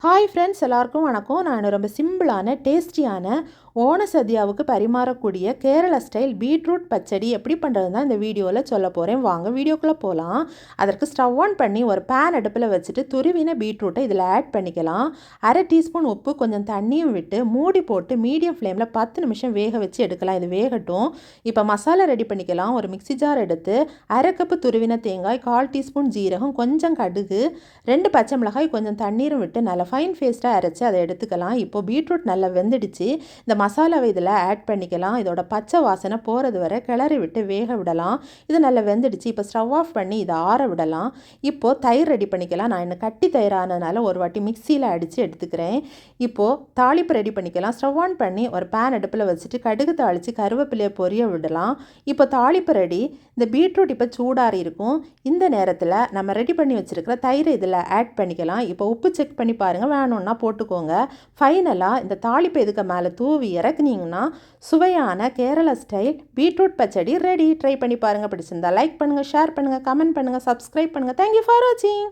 Hi friends, எல்லாருக்கும் வணக்கம். நான் ரொம்ப சிம்பிளான டேஸ்டியான ஓண சத்யாவுக்கு பரிமாறக்கூடிய கேரளா ஸ்டைல் பீட்ரூட் பச்சடி எப்படி பண்ணுறது தான் இந்த வீடியோவில் சொல்ல போகிறேன். வாங்க வீடியோக்குள்ளே போகலாம். அதற்கு ஸ்டவ் ஆன் பண்ணி ஒரு பேன் அடுப்பில் வச்சுட்டு துருவின பீட்ரூட்டை இதில் ஆட் பண்ணிக்கலாம். அரை டீஸ்பூன் உப்பு, கொஞ்சம் தண்ணியும் விட்டு மூடி போட்டு மீடியம் ஃப்ளேமில் 10 நிமிஷம் வேக வச்சு எடுக்கலாம். இது வேகட்டும். இப்போ மசாலா ரெடி பண்ணிக்கலாம். ஒரு மிக்சி ஜார் எடுத்து அரை கப்பு துருவின தேங்காய், 1/4 டீஸ்பூன் ஜீரகம், கொஞ்சம் கடுகு, 2 பச்சை மிளகாய், கொஞ்சம் தண்ணீரும் விட்டு நல்லா ஃபைன் பேஸ்ட்டாக அரைச்சி அதை எடுத்துக்கலாம். இப்போது பீட்ரூட் நல்லா வெந்துடுச்சு. இந்த மசாலாவை இதில் ஆட் பண்ணிக்கலாம். இதோட பச்சை வாசனை போகிறது வரை கிளறி விட்டு வேக விடலாம். இது நல்லா வெந்துடுச்சு. இப்போ ஸ்டவ் ஆஃப் பண்ணி இதை ஆற விடலாம். இப்போது தயிர் ரெடி பண்ணிக்கலாம். நான் இன்னும் கட்டி தயிரானதுனால ஒரு வாட்டி மிக்சியில் அடித்து எடுத்துக்கிறேன். இப்போது தாளிப்பு ரெடி பண்ணிக்கலாம். ஸ்டவ் ஆன் பண்ணி ஒரு பேன் அடுப்பில் வச்சுட்டு கடுகு தாளித்து கருவேப்பிலையை பொரிய விடலாம். இப்போ தாளிப்பு ரெடி. இந்த பீட்ரூட் இப்போ சூடாரி இருக்கும். இந்த நேரத்தில் நம்ம ரெடி பண்ணி வச்சுருக்கிற தயிரை இதில் ஆட் பண்ணிக்கலாம். இப்போ உப்பு செக் பண்ணி பாருங்கள், வேணும்னா போட்டுக்கோங்க. ஃபைனலாக இந்த தாளிப்பு இதுக்கு மேலே தூவி இறக்குனீங்கன்னா சுவையான கேரளா ஸ்டைல் பீட்ரூட் பச்சடி ரெடி. ட்ரை பண்ணி பாருங்கள். பிடிச்சிருந்தா லைக் பண்ணுங்கள், ஷேர் பண்ணுங்கள், கமெண்ட் பண்ணுங்கள், சப்ஸ்கிரைப் பண்ணுங்கள். தேங்க்யூ ஃபார் வாட்சிங்.